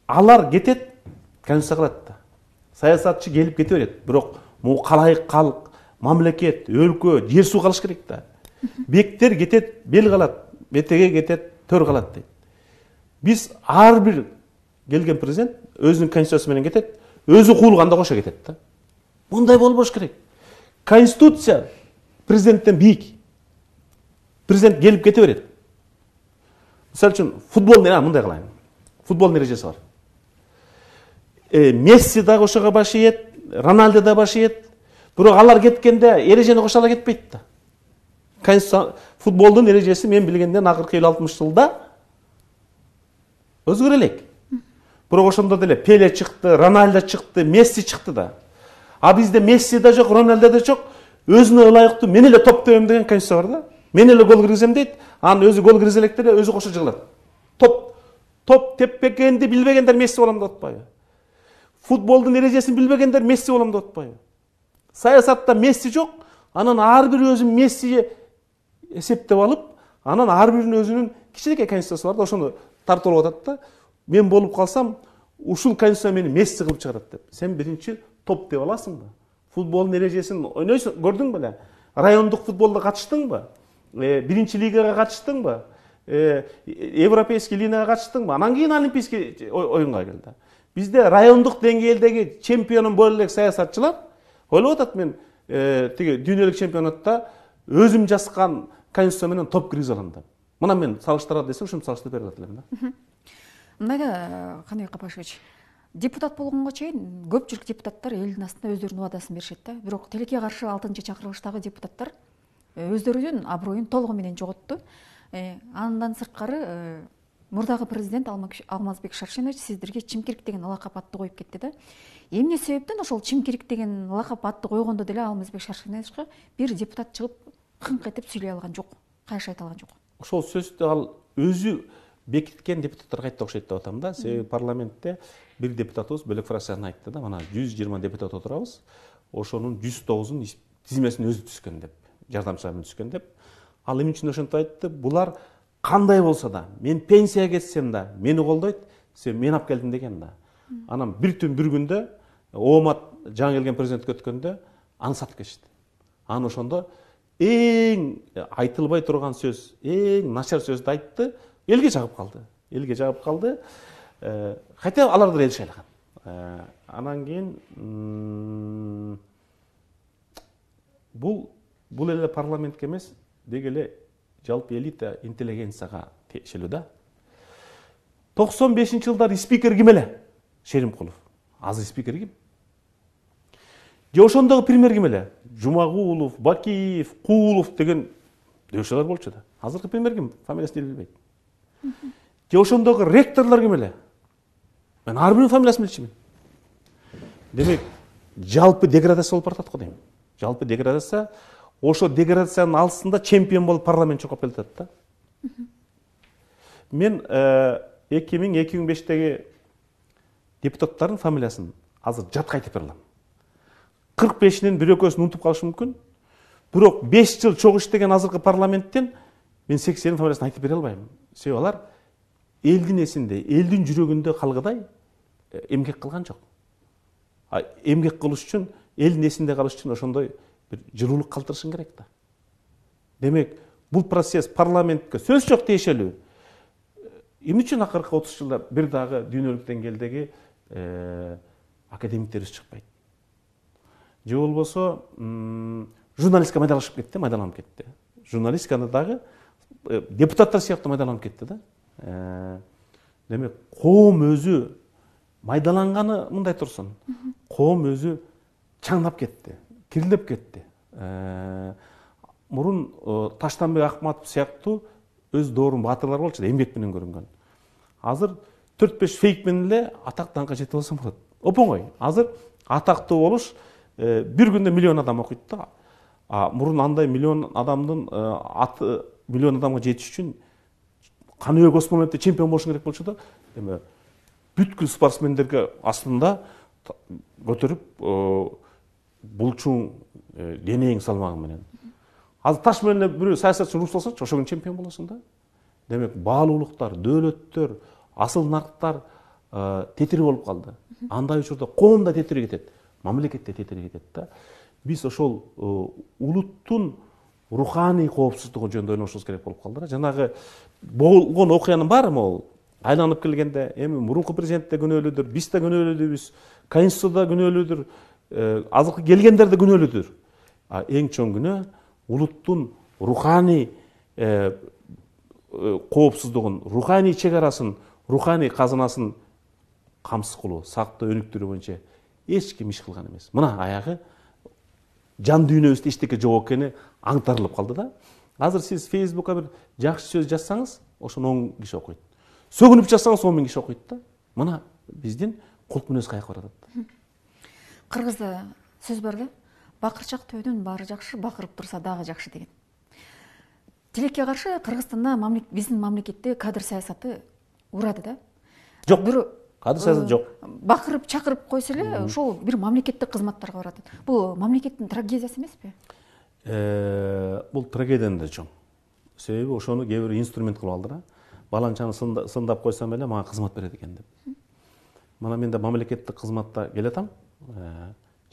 Алар кетет, конституция калат да. Саясатчы келип кете берет. Бирок могу калайык калк, мамлекет, өлкө, жер суу калыш керек да. Бектер кетет, бел калат, бетеге кетет, төр калат дейт. Биз ар бир келген президент өзүнүн конституциясы менен кетет, өзү куулганда кошо кетет да. Мындай болбош керек. Конституция президенттен бийик. Президент келип кете берет. Мисалы үчүн футбол мындай кылайын. Футбол эрежеси бар. Месси да ошого баш ийет, Роналдо да баш ийет. Бирок алар кеткенде эрежени кошо ала кетпейт да. Футболдун эрежеси мен билгенден акыркы 50-60 жылда өзгөрө элек. Бирок ошондо деле Пеле чыкты, Роналдо чыкты, Месси чыкты да. Бизде Месси да жок, Роналдо да жок. Өзүнө ылайыктуу мен эле топ тебем деген конституция бар да. Мен эле гол киргизем дейт. Анын өзү гол киргизе электе өзү кошо жыгылат. Топ теппегенди билбегендер Месси болом деп атпайбы? Футболдун эрежесин билбегендер Месси болом деп атпайбы? Саясатта Месси жок, анан ар бир өзүн Месси эсептеп алып, анан ар биринин өзүнүн кичинекей конституциясы бар да, ошону тартып алып атат да. Мен болуп калсам, ушул конституция мени Месси кылып чыгарат деп. Сен биринчи топ деп аласыңбы? Футболдун эрежесин ойнойсуң, көрдүң беле? Райондук футболдо катыштыңбы? Биринчи лигага катыштыңбы? Европейский лигага катыштыңбы? Анан кийин олимпийский оюнга келди. Бизде райондук деңгээлдеги чемпионун боло элек саясатчылар ойлоп атат, мен тиги дүйнөлүк чемпионатта өзүм жазган конституция менен топ киргизе алам деп. Мына мен салыштыра десем, ушуну салыштырып бере алат элем да. Мындайда Каныбек Капашевич, депутат болгонго чейин көпчүлүк депутаттар элдин астында өздөрүнүн убадасын беришет да. Бирок тилекке каршы 6-чакырылыштагы депутаттар өздөрүнүн аброюн толугу менен жоготту. Андан сырткары мурдагы президент Алмазбек Шаршенович сиздерге чимкирик деген лакап атты коюп кетти да. Эмне себептен ошол чимкирик деген лакап атты койгондо деле Алмазбек Шаршеновичке бир депутат чыгып кыңк этип сүйлөй алган жок, кайшы айта алган жок. Ошол сөздү ал өзү бекиткен депутаттарга айтты окшойт деп атам да. Себеби парламентте бир депутатыбыз бөлөк фракциядан айтты да, мына 120 депутат отурабыз. ошонун 109-ун тизмесин өзү түзгөн деп, жардамчыларын түзгөн деп. Ал эмне үчүн ошентип айтты? Булар кандай болсо да, мен пенсияга кетсем да, мени колдойт, сен мен алып келдиң деген да. Анан бир түн бир күндө Оомат жаңы келген президентке өткөндө аны сатып кетишти. Аны ошондо эң айтылбай турган сөз, эң начар сөздү айтты, элге жагып калды. Элге жагып калды. Хотя алар да ел шайлаган. Анан кийин бул эле парламентке эмес, деги эле жалпы элита интеллигенцияга тиешелүү да. 95-жылдар спикер ким эле? Шеримкулов. Азыр спикер ким? Же ошондогу премьер ким эле? Жумагулов, Бакиев, Куулов деген дөшөлөр болчу да. Азыркы премьер ким? Фамилиясын билбейт. Же ошондогу ректорлор ким эле? Мен ар биринин фамилиясын билчүмүн. Демек, жалпы деградация болуп баратат го дейм. Жалпы деградация, ошо деградациянын алысында чемпион болуп парламент чогулуп келатат да. Мен 2000-2005-теги депутаттардын фамилиясын азыр жатка айтып бере алам. 45-нин бир экөөсүн унутуп калышы мүмкүн. Бирок 5 жыл чогуу иштеген азыркы парламенттен мен 80-нин фамилиясын айтып бере албайм. Себеби алар элдин эсинде, элдин жүрөгүндө калгыдай эмгек кылган жок. Эмгек кылыш үчүн, элдин эсинде калыш үчүн ошондой бир жылуулук калтырышың керек да. Демек, бул процесс парламентке сөз жок тиешелүү. Эмне үчүн акыркы 30 жылда бир дагы дүйнөлүк деңгээлдеги академиктерибиз чыкпайт? Же болбосо журналистика майдалашып кетти, майдаланып кетти. Журналистиканы дагы депутаттар сыяктуу майдаланып кетти да. Демек, коом өзү майдаланганы мындай турсун. Коом өзү чаңдап кетти, кирилеп кетти. Мурун Таштанбек Акматов сыяктуу өз доорун баатырлар болчу да, эмгек менен көрүнгөн. Азыр 4-5 фейк менен эле атак даңкка жетип алсаң болот. Оңой. Азыр атактуу болуш бир күндө миллион адам окуйт да. Мурун андай миллион адамдын аты миллион адамга жетиш үчүн каныбек Осмоновдо чемпион болушуң керек болчу да. Эми бүткүл спортсмендерге астында көтөрүп булчуң денең салмагы менен. Азыр таш менен бирөө саясатчы уруп салсачы, ошо күнү чемпион болосуң да. Демек, баалуулуктар, дөөлөттөр, асыл нарктар тетири болуп калды. Андай учурда коом да тетири кетет, мамлекет да тетири кетет да. Биз ошол улуттун руханий коопсуздугу жөнүндө ойношубуз керек болуп калды да. Жанагы болгон окуянын баары могул айланып келгенде, эми мурунку президент да күнөөлүүдүр, биз да күнөөлүүбүз, Конституция да күнөөлүүдүр, азыркы келгендер да күнөөлүүдүр. Эң чоң күнөө улуттун руханий коопсуздугун, руханий чек арасын, руханий казынасын камсыз кылуу, сактоо, өнүктүрүү боюнча эч ким иш кылган эмес. Мына аягы жан дүйнөбүздө эчтеке жок экени аңтарылып калды да. Азыр сиз Facebook'a бир жакшы сөз жазсаңыз, ошону 10 киши окуйт. Сөгүнүп жазсаңыз 10 000 киши окуйт да. Мына биздин кулк мүнөз каяка баратат. Кыргызда сөз бар да. Бакырчак төөдүн баары жакшы, бакырып турса дагы жакшы деген. Тилекке каршы Кыргызстанда биздин мамлекетте кадр саясаты урады да. Жок. Кадр саясаты жок. Бакырып, чакырып койсо эле, ошол бир мамлекеттик кызматтарга барат. Бул мамлекеттин трагедиясы эмеспи? Бул трагедиядан да чоң. Себеби ошону кээ бир инструмент кылып алды да. Баланчаны сындап койсом эле мага кызмат берет экен деп. Мына мен да мамлекеттик кызматта келатам.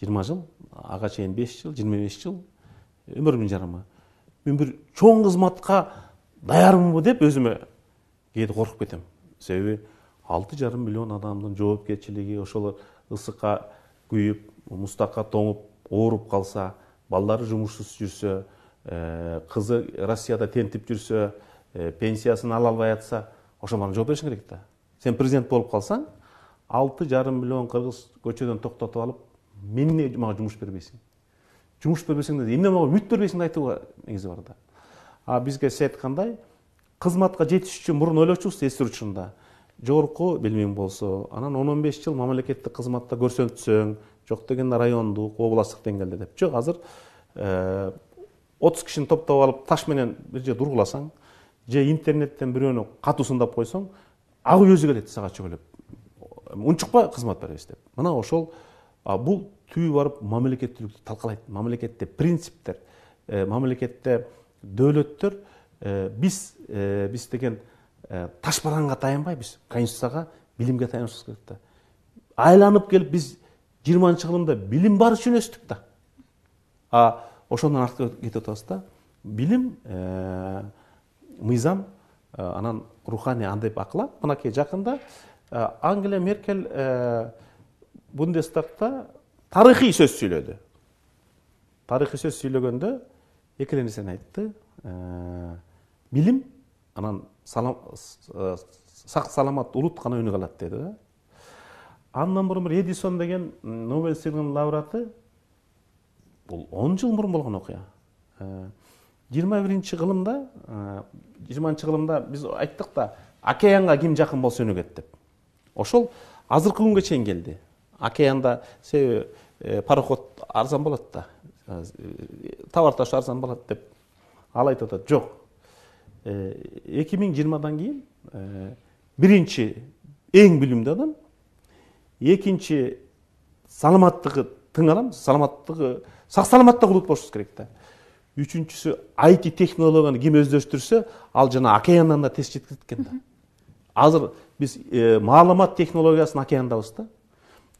20 жыл, ага чейин 5 жыл, 25 жыл, өмүрүмдүн жарымы. Мен бир чоң кызматка даярмынбы деп өзүмө кээде коркуп кетем. Себеби 6,5 миллион адамдын жоопкерчилиги, ошол ысыкка күйүп, мустакка тоңуп, ооруп калса, балдары жумушсуз жүрсө, кызы Россияда тентип жүрсө, пенсиясын ала албай атса, ошолорго жооп беришиң керек да. Сен президент болуп калсаң, 6,5 миллион кыргыз көчөдөн токтотуп алып, эмне мага жумуш бербейсиң? Жумуш бербесең да эмне мага үмүт бербейсиң да айтууга негизи бар да. Бизге сиз айткандай, кызматка жетиш үчүн мурун ойлочубуз эсир учурунда. Жогорку билимиң болсо, анан 10-15 жыл мамлекеттик кызматта көрсөтсөң, жок дегенде райондук, областтык деңгээлде деп. Жок, азыр 30 кишини топтоп алып, таш менен бир жерде ургуласаң, же интернеттен бирөөнү катуу сындап койсоң, ак өзү келет сага чөгөлөп. Унчукпа кызмат беребиз деп. Мына ошол бул түбү барып мамлекеттүүлүктү талкалайт. Мамлекетте принциптер, мамлекетте дөөлөттөр биз деген таш бараңга таянбай, биз конституцияга, билимге таянышыбыз керек да. Айланып келип биз 20-кылымда билим бар үчүн өстүк да. Ошондон артка кетип атабыз да. Билим, мыйзам, анан руханий андай акылат. Мынакей жакында Ангела Меркель Бундестагта тарыхый сөз сүйлөдү. Тарыхый сөз сүйлөгөндө эки нерсени айтты. Билим, анан сак саламат улут гана өнүгө алат деди да. Андан мурун бир Эдисон деген Нобель сыйлыгынын лауреаты, бул 10 жыл мурун болгон окуя. 20-кылымда биз айттык да, океанга ким жакын болсо өнүгөт деп. Ошол азыркы күнгө чейин келди. Океанда себеби пароход арзан болот да, товар ташуу арзан болот деп ал айтып атат. Жок. 2020-дан кийин биринчи эң билимдүү адам, экинчи саламаттыгы тың адам, сак саламаттык улут болушубуз керек да. Үчүнчүсү IT технологияны ким өздөштүрсө, ал жана океандан да тез жеткизет экен да. Азыр биз маалымат технологиясын океандабыз да.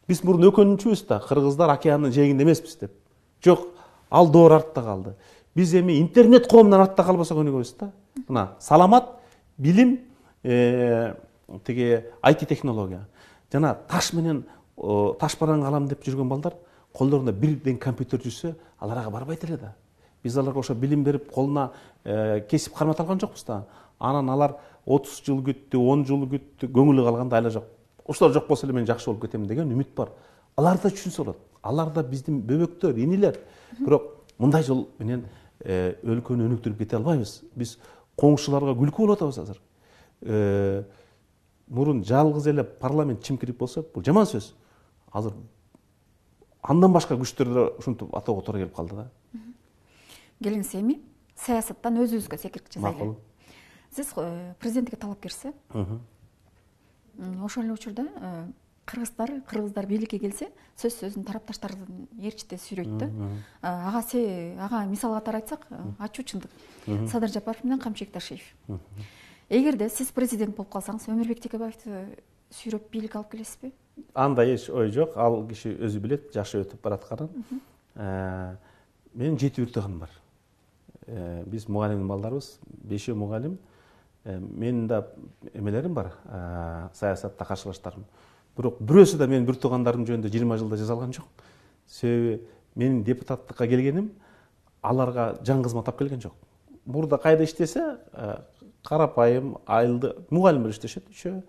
Биз мурун өкүнүчүбүз да, кыргыздар океандын жээгинде эмеспиз деп. Жок, ал доор артта калды. Биз эми интернет коомунан артта калбасак өнүгөбүз да. Мына саламат, билим, тиги IT технология. Жана таш менен таш бараң алам деп жүргөн балдар колдорунда бирден компьютер жүрсө, алар ага барбайт эле да. Биз аларга ошо билим берип, колуна кесип кармата алган жокпуз да. Анан алар 30 жыл күттү, 10 жыл күттү, көңүлү калганда айла жок. Ошолор жок болсо эле мен жакшы болуп кетем деген үмүт бар. Алар да түшүнсө болот. Алар да биздин бөбөктөр, инилер. Бирок мындай жол менен өлкөнү өнүктүрүп кете албайбыз. Биз коңшуларга күлкү болуп атабыз азыр. Мурун жалгыз эле парламент чимкирип болсо, бул жаман сөз. Азыр андан башка күчтөрдө ушинтип атоого туура келип калды да. Келиңиз эми саясаттан өзүбүзгө секиртип жасайлы. Сиз президентке талапкерсиз. Ошол эле учурда кыргыздар бийликке келсе, сөзсүз тарапташтардын ээрчите сүйрөйт да. Ага мисал катары айтсак, ачуу чындык. Садыр Жапаров менен Камчыбек Ташиев. Эгерде сиз президент болуп калсаңыз, Өмүрбек Текебаевди сүйрөп бийликке алып келесизби? Андай эч ой жок. Ал киши өзү билет, жакшы өтүп баратканын. Менин 7 үртөгүм бар. Биз мугалимдин балдарыбыз, 5 мугалим. Менин да эмелерим бар, саясатта каршылаштарым. Бирок бирөөсү да менин үртөгөндарым жөнүндө 20 жылда жазалган жок. Себеби менин депутаттыкка келгеним аларга жан кызмат келген жок. Мурда кайда иштесе, карапайым, айылды мугалим болуп иштешет үшөө.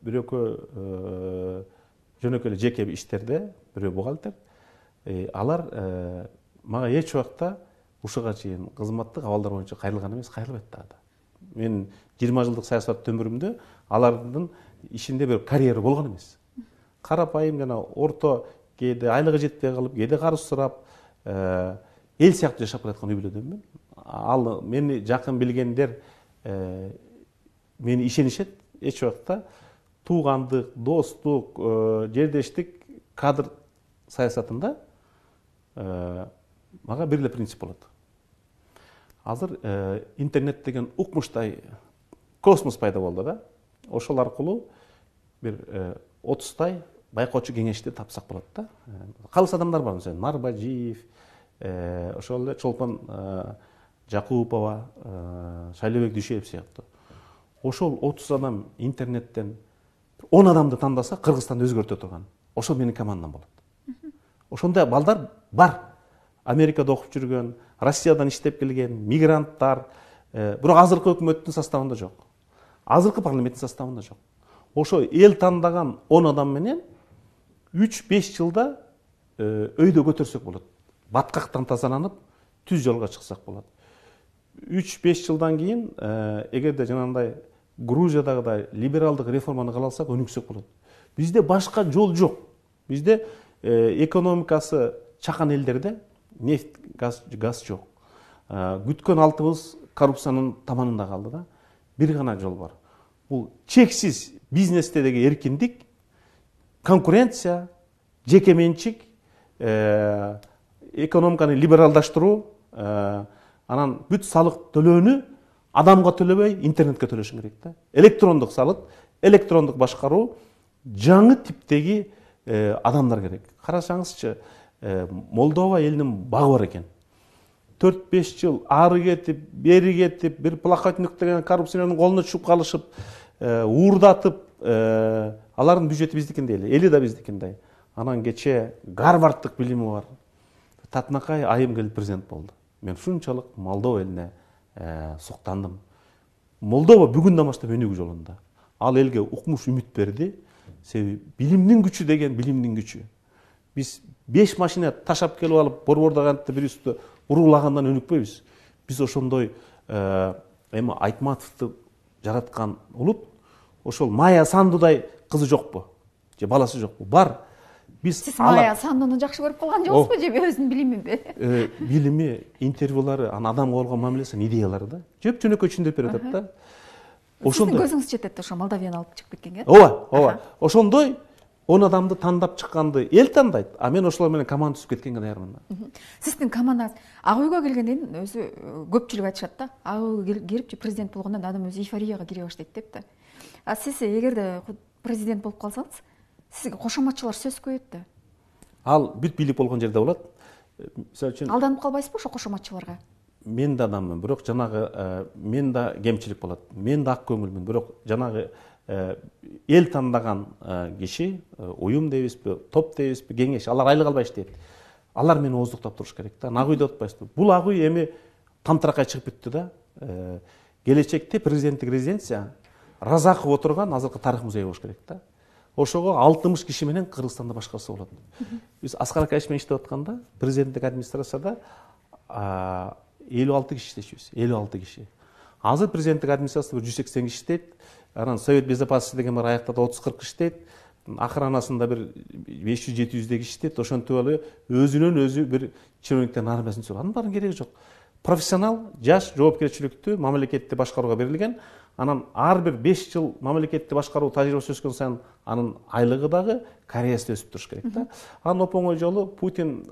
Бирөкөө жөнөкөй эле жеке иштерде, бирөө бухгалтер. Алар мага эч убакта ушуга чейин кызматтык абалдар боюнча кайрылган эмес, кайрылбайт дагы. Мен 20 жылдык саясат өмүрүмдө алардын ишинде бир карьера болгон эмес. Карапайым жана орто, кээде айлыгы жетпей калып, кээде карыз сурап, эл сыяктуу жашап келаткан үй бүлөдөнмүн. Ал мени жакын билгендер мени ишенишет. Эч убакта туугандык, достук, жердештик, кадр саясатында мага бир эле принцип болот. Азыр интернет деген укмуштай космос пайда болду да. Ошол аркылуу бир 30-тай байкоочу кеңешти тапсак болот да. Калыс адамдар бар, мисалы Нарбажиев, ошол эле Чолпон Жакупова, Шайлообек Дүйшөев сыяктуу. Ошол 30 адам интернеттен 10 адамды тандаса, Кыргызстанды өзгөртө турган. Ошол менин командам болот. Ошондой балдар бар. Америкада окуп жүргөн, Россиядан иштеп келген, мигранттар, бирок азыркы өкмөттүн составында жок. Азыркы парламенттин составында жок. Ошо эл тандаган 10 адам менен 3-5 жылда өйдө көтөрсөк болот. Баткактан тазаланып, түз жолго чыксак болот. 3-5 жылдан кийин эгерде жанагындай Грузиядагыдай либералдык реформаны кыла алсак өнүксөк болот. Бизде башка жол жок. Бизде экономикасы чакан элдерде нефть, газ жок. Күткөн алтыбыз коррупциянын таманында калды да. Бир гана жол бар. Бул чексиз бизнестеги эркиндик, конкуренция жеке менчик, экономиканы либералдаштыруу, анан бүт салык төлөөнү адамга төлөбөй интернетке төлөшүң керек да. Электрондук салык, электрондук башкаруу, жаңы типтеги адамдар керек. Карасаңызчы, Молдова элинин багы бар экен. 4-5 жыл ары кетип, бери кетип, бир плохотник деген коррупционердин колуна түшүп калышып, уурдатып, алардын бюджети биздикиндей эле, эли да биздикиндей. Анан кече Гарварддык билими бар. Татынакай айым келип президент болду. Мен ушунчалык Молдова элине суктандым. Молдова бүгүндөн баштап өнүгүү жолунда. Ал элге укмуш үмүт берди. Себеби билимдин күчү деген билимдин күчү. Биз 5 машина ташап келип алып, борбордаганда бирүстү уруулагандан өнүкпөйбүз. Биз ошондой эми Айтматовду жараткан улут, ошол Майя Сандудай кызы жокпу? Же баласы жокпу? Бар. Сиз Майя Сандуну жакшы көрүп калган жоксузбу, же өзүнүн билимиби? Билими, интервьюлары, адамга болгон мамилеси, идеялары да. Жөнөкөй түшүндүрүп берип атат да. Сиздин көзүңүз жетет ошо Молдовияны алып чыгып кеткенге? Ооба. Ошондой 10 адамды тандап чыкканды эл тандайт, а мен ошолор менен команда түзүп кеткенге даярмын. Сиздин командаңыз Ак үйгө келгенден өзү көпчүлүк айтышат да. Ак үйгө кирип президент болгондон адам өзү эйфорияга кире баштайт деп да. А сиз эгерде президент болуп калсаңыз, сизге кошоматчылар сөз көбөйт да. Ал бүт бийлик болгон жерде болот. Мисалы үчүн алданып калбайсызбы ошо кошоматчыларга? Мен да адаммын, бирок жанагы мен да кемчилик болот. Мен да ак көңүлмүн, бирок жанагы эл тандаган киши, уюм дейбизби, топ дейбизби, кеңеш, алар айлык албай иштейт. Алар мени ооздуктап туруш керек да. Ак үйдө отпайсызбы? Бул ак үй эми тамтыракай чыгып бүттү да. Келечекте президенттик резиденция Разаков отурган азыркы тарых музейи болуш керек да. Ошого 60 киши менен Кыргызстанда башкарса болот. Биз Аскар Акаевич менен иштеп атканда президенттик администрацияда 56 киши иштечүбүз. 56 киши. Азыр президенттик администрацияда 180 киши иштейт. Анан Совет безопасности деген бар, аяктада 30-40 киши иштейт. Охранасында бир 500-700 киши иштейт. Ошентип эле өзүнөн өзү бир чиновниктен армиясын түзүп. Анын баарынын кереги жок. Профессионал, жаш, жоопкерчиликтүү мамлекетти башкарууга берилген. Анан ар бир 5 жыл мамлекетти башкаруу тажрыйбасы өскөн сайын анын айлыгы дагы карьерасы өсүп туруш керек да. Анын оңой жолу Путин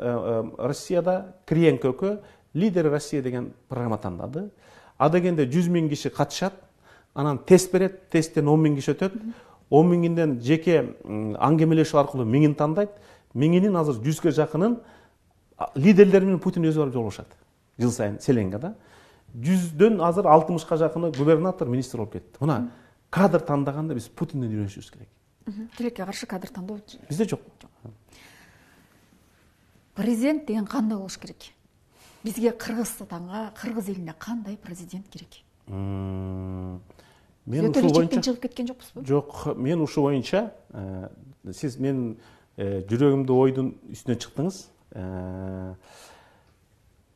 Россияда Криенко лидер Россия деген программа тандады. А дегенде 100 000 киши катышат. Анан тест берет, тесттен 10 000 киши өтөт. 10 000ден жеке аңгемелешүү аркылуу 1000 тандайт. 1000-ин азыр 100ге жакынын лидерлери менен Путин өзү барып жолугушат. Жыл сайын селенге да. 100дөн азыр 60га жакыны губернатор, министр болуп кетти. Мына кадр тандаганда биз Путинден үйрөнүшүбүз керек. Тилекке каршы кадр тандоо бизде жок. Президент деген кандай болуш керек? Бизге Кыргызстанга, кыргыз элине кандай президент керек? Мен ушул боюнча чыгып кеткен жокпузбу? Жок, мен ушул боюнча сиз мен жүрөгүмдү ойдун үстүнө чыктыңыз.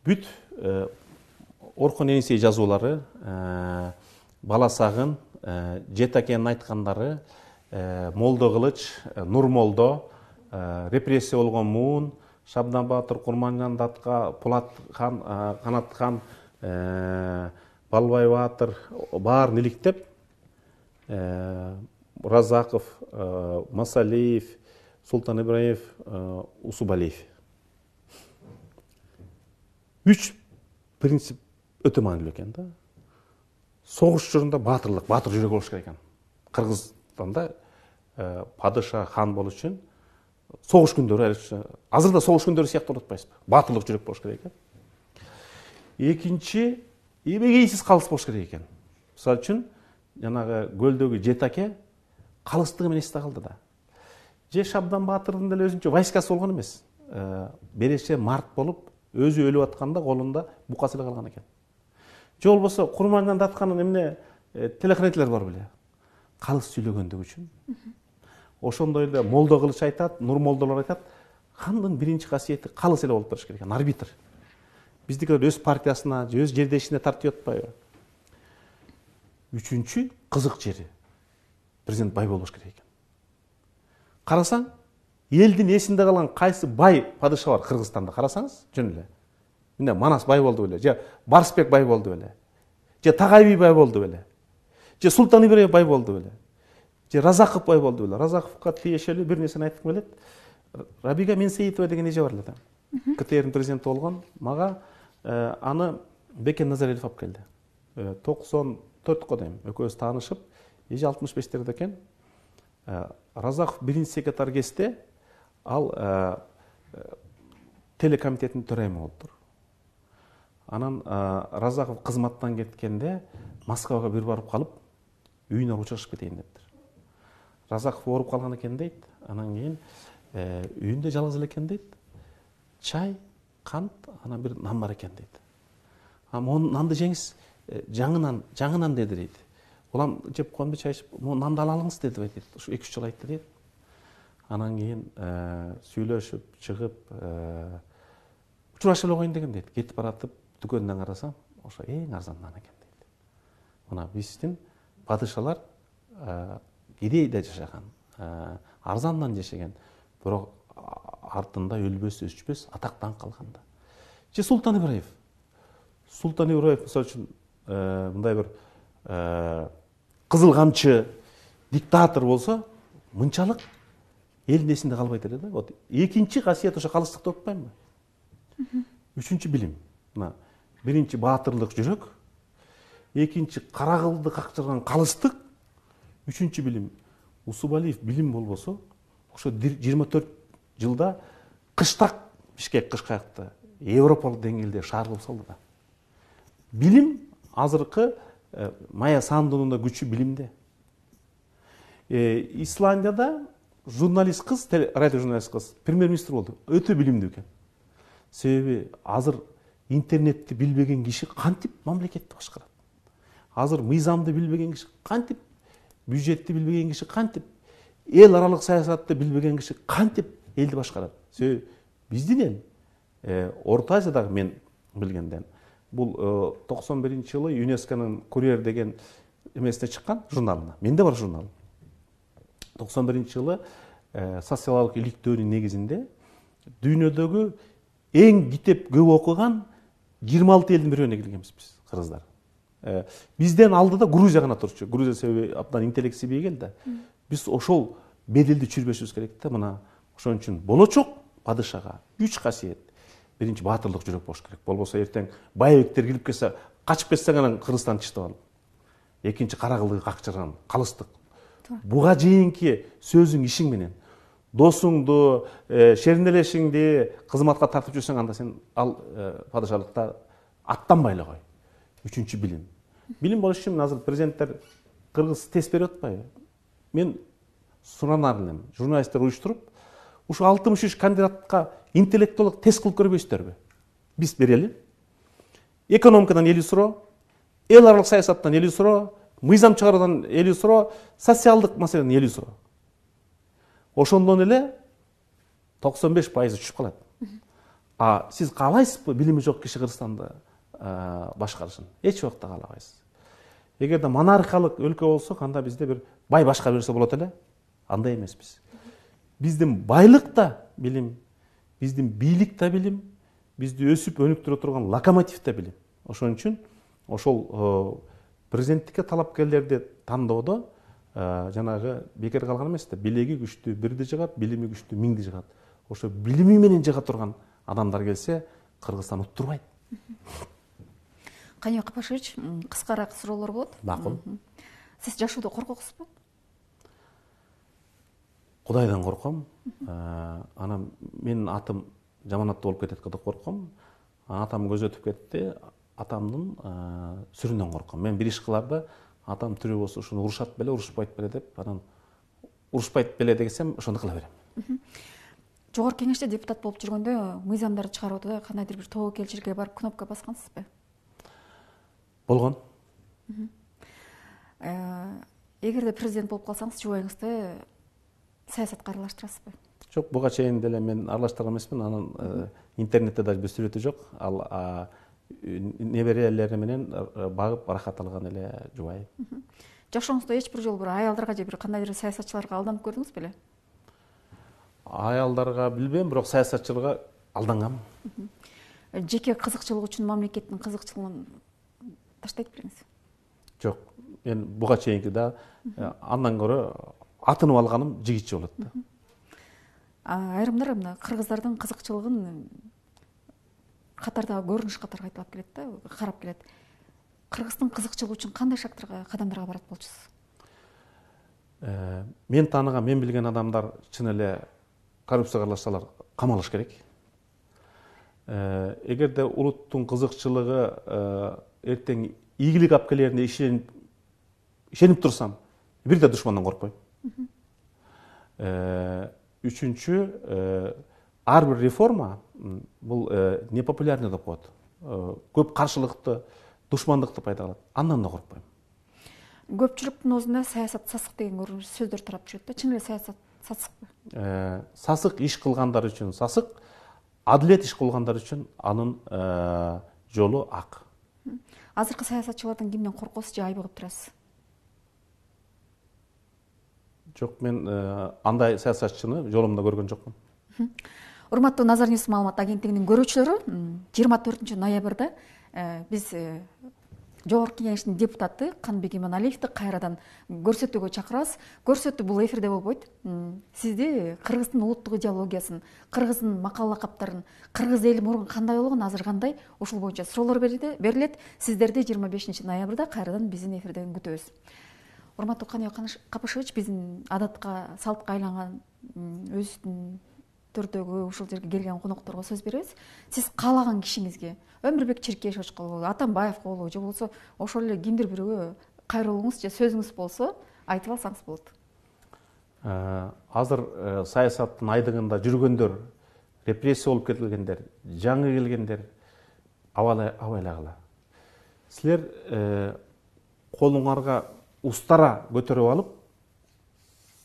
Бүт Орхон Энисей жазуулары, Бала Сагын, Жетакенин айткандары, Молдо Кылыч, Нур Молдо, репрессия болгон Муун, Шабдан Баатыр, Курманжан Датка, Пулат хан, Канат хан, Балбай Баатыр баарын иликтеп, Разаков, Масалиев, Султан Ибраев, Усубалиев. 3 принцип өтө маанилүү экен да. Согуш жырында баатырлык, баатыр жүрөк болуш керек экен. Кыргызстанда падыша, хан болуш үчүн согуш күндөрү, азыр да согуш күндөрү сыяктуу болуп атпайсызбы? Баатырлык жүрөк болуш керек экен. Экинчи, эбегейсиз калыс болуш керек экен. Мисалы үчүн, жанагы көлдөгү Жетаке калыстыгы менен эсте калды да. Же Шабдан Баатырдын деле өзүнчө войскасы болгон эмес. Береше март болуп, өзү өлүп атканда колунда букасы эле калган экен. Же болбосо Курманжан Датканын эмне телохранителер бар беле? Калыс сүйлөгөндүгү үчүн. Ошондой эле Молдо Кылыч айтат, Нур Молдолор айтат, хандын биринчи касиети калыс эле болуп туруш керек экен, арбитр. Биздикилер өз партиясына, өз жердешине тартып атпайбы? Үчүнчү кызык жери. Президент бай болуш керек экен. Карасаң, элдин эсинде калган кайсы бай падыша бар Кыргызстанда карасаңыз, жөн эле. Мына Манас бай болду беле, же Барсбек бай болду беле, же Тагайби бай болду беле, же Султан Ибраев бай болду беле, же Разаков бай болду беле. Разаковго тиешелүү бир нерсени айткым келет. Рабига Менсеитова деген эже бар эле да. КТРдин президенти болгон. Мага аны Бекен Назарелов алып келди. 94 дейм. Экөөбүз таанышып, эже 65-терде экен. Разаков биринчи секретарь кезде ал телекомитеттин төрайымы болуптур. Анан Разаков кызматтан кеткенде Москвага бир барып калып, үйүнө учурашып кетейин дептир. Разаков ооруп калган экен дейт. Анан кийин үйүндө жалгыз эле экен дейт. Чай, кант, анан бир нан бар экен дейт. Могу нанды жеңиз, жаңынан деди дейт. Улам жеп койгонду чай ичип, могу нанды ала алыңыз деди дейт. Ушу 2-3 жыл айтты дейт. Анан кийин сүйлөшүп, чыгып, учурашып эле коеюн деген дейт. Кетип баратып, дүкөндөн карасам, ошо эң арзан нан экен дейт. Мына биздин падышалар кедейде жашаган, арзандан жашаган, бирок артында өлбөс, өчпөс атактан калганда. Же Султан Ибраев. Султан Ибраев мисалы үчүн мындай бир кызыл камчы диктатор болсо, мынчалык элдин эсинде калбайт эле да. Вот экинчи касиет ошо калыстык деп атпаймынбы? Үчүнчү билим. Мына биринчи баатырлык жүрөк, экинчи кара кылды какчырган калыстык, үчүнчү билим. Усубалиев билим болбосо, ошо 24 жылда кыштак Бишкек кышкаякта европалык деңгээлде шаар кылып салды да. Билим азыркы Майя Сандунун да күчү билимде. Исландияда журналист кыз, радио журналист кыз премьер-министр болду. Өтө билимдүү экен. Себеби азыр интернетти билбеген киши кантип мамлекетти башкарат? Азыр мыйзамды билбеген киши кантип, бюджетти билбеген киши кантип, эл аралык саясатты билбеген киши кантип элди башкарат? Себеби биздин эл Орто Азиядагы мен билгенден бул 91-жылы ЮНЕСКОнун Курьер деген эмесине чыккан журналына. Менде бар журнал. 91-жылы социалдык иликтөөнүн негизинде дүйнөдөгү эң китеп көп окуган 26 элдин бирөөнө киргенбиз биз, кыргыздар. Бизден алдыда Грузия гана турчу. Грузия себеби абдан интеллекти бий да. Биз ошол беделди чүрбөшүбүз керек да. Мына ошон үчүн болочок падышага 3 касиет. Биринчи баатырлык жүрөк болуш керек. Болбосо эртең байбектер кирип келсе, качып кетсең анан Кыргызстанды чыштап алып. Экинчи кара кылды какчырган калыстык. Буга чейинки сөзүң ишиң менен досуңду, шеринделешиңди кызматка тартып жүрсөң, анда сен ал падышалыкта аттанбай эле кой. Үчүнчү билим. Билим болуш үчүн азыр президенттер кыргыз тест берип атпайбы? Мен суранар элем. Журналисттер уюштуруп, ушу 63 кандидатка интеллектуалдык тест кылып көрбөйсүздөрбү? Биз берели. Экономикадан 50 суроо, эл аралык саясаттан 50 суроо, мыйзам чыгаруудан 50 суроо, социалдык маселеден 50 суроо. Ошондон эле 95% түшүп калат. Сиз каалайсызбы билими жок киши Кыргызстанды башкарышын? Эч убакта каалабайсыз. Эгерде монархиялык өлкө болсок, анда бизде бир бай башкара берсе болот эле. Андай эмеспиз. Биздин байлык да билим, биздин бийлик да билим, бизди өсүп өнүктүрө турган локомотив да билим. Ошон үчүн ошол президенттикке талапкерлерди тандоодо жанагы бекер калган эмес да. Билеги күчтүү бирди жыгат, билими күчтүү миңди жыгат. Ошо билими менен жыга турган адамдар келсе, Кыргызстан уттурбайт. Каныбек Капашевич, кыскараак суроолор болот. Макул. Сиз жашоодо коркоксузбу? Кудайдан корком. Анан менин атым жаманатта болуп кетет деп корком. Атам көз өтүп кетти. Атамдын сүрүнөн корком. Мен бир иш кыларда атам тирүү болсо ушуну урушат беле, урушпайт беле деп, анан урушпайт беле десем, ошону кыла берем. Жогорку кеңеште депутат болуп жүргөндө мыйзамдарды чыгарууда кандайдыр бир тобокелчиликке барып кнопка баскансызбы? Болгон. Эгерде президент болуп калсаңыз, жубайыңызды саясатка аралаштырасызбы? Жок, буга чейин деле мен аралаштырган эмесмин. Анан интернетте даже бир сүрөтү жок. Ал неберелери менен багып рахат алган эле жубайы. Жашооңузда эч бир жолу бир аялдарга же бир кандайдыр саясатчыларга алданып көрдүңүз беле? Аялдарга билбейм, бирок саясатчыларга алданганмын. Жеке кызыкчылык үчүн мамлекеттин кызыкчылыгын таштайт белеңиз? Жок, мен буга чейинки да андан көрө атынып алганым жигитчи болот да. айрымдар мына кыргыздардын кызыкчылыгын катардагы көрүнүш катары кайталап келет да, карап келет. Кыргыздын кызыкчылыгы үчүн кандай шарттарга, кадамдарга барат болчусуз? Мен тааныган, мен билген адамдар чын эле коррупцияга аралашсалар камалыш керек. Эгерде улуттун кызыкчылыгы эртең ийгилик алып келерине ишенип турсам, бир да душмандан коркпойм. Үчүнчү, ар бир реформа бул непопулярный деп коет. Көп каршылыкты, душмандыкты пайда кылат. Андан да коркпойм. Көпчүлүктүн оозунда саясат сасык деген сөздөр тарап жүрөт да. Чын эле саясат сасыкпы? Сасык иш кылгандар үчүн сасык, адилет иш кылгандар үчүн анын жолу ак. Азыркы саясатчылардан кимден коркосуз же айбыгып турасыз? Жок, мен андай саясатчыны жолумда көргөн жокмун. Урматтуу Назар Ньюс маалымат агенттигинин көрүүчүлөрү, 24 ноябрда биз Жогорку Кеңештин депутаты Каныбек Иманалиевди кайрадан көрсөтүүгө чакырабыз. Көрсөтүү бул эфирде болбойт. Сизди кыргыздын улуттук идеологиясын, кыргыздын макал лакаптарын, кыргыз эли мурун кандай болгон, азыр кандай, ушул боюнча суроолор берилет. Сиздерди 25 ноябрда кайрадан биздин эфирден күтөбүз. Урматтуу Каныбек Капышевич, биздин адатка, салтка айланган өзүнүн түрдөгү ушул жерге келген конокторго сөз беребиз. Сиз каалаган кишиңизге, Өмүрбек Черкешевичке болобу, Атамбаевке болобу, же болбосо ошол эле кимдир бирөөгө кайрылууңуз же сөзүңүз болсо айтып алсаңыз болот. Азыр саясаттын айдыгында жүргөндөр, репрессия болуп келгендер, жаңы келгендер абайлагыла. Силер колуңарга устара көтөрүп алып,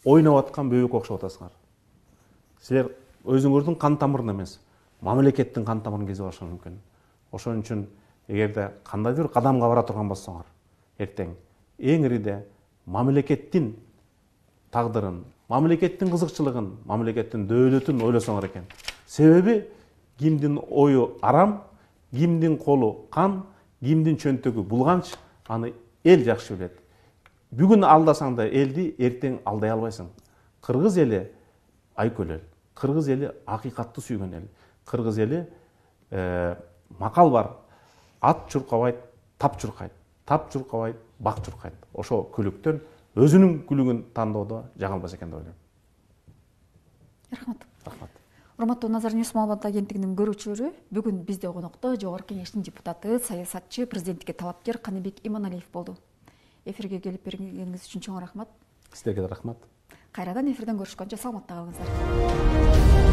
ойноп аткан бөбөк окшоп атасыңар. Силер өзүңөрдүн кан тамырын эмес, мамлекеттин кан тамырын кезип алышы мүмкүн. Ошон үчүн эгерде кандайдыр кадамга бара турган болсоңор, эртең эң ириде мамлекеттин тагдырын, мамлекеттин кызыкчылыгын, мамлекеттин дөөлөтүн ойлосоңор экен. Себеби кимдин ою арам, кимдин колу кан, кимдин чөнтөгү булганч, аны эл жакшы билет. Бүгүн алдасаң да элди эртең алдай албайсың. Кыргыз эли айкөл эл, кыргыз эли акыйкатты сүйгөн эл, кыргыз эли макал бар, ат чуркабайт, тап чуркайт, тап чуркабайт, бак чуркайт. Ошо күлүктөн өзүнүн күлүгүн тандоодо жаңылбаса экен деп ойлойм. Рахмат. Рахмат. Урматтуу Назар Ньюс маалымат агенттигинин көрүүчүлөрү, бүгүн бизде конокто Жогорку Кеңештин депутаты, саясатчы, президенттикке талапкер Каныбек Иманалиев болду. Эфирге келип бергениңиз үчүн чоң рахмат. Сиздерге да рахмат. Кайрадан эфирден көрүшкөнчө саламатта калыңыздар.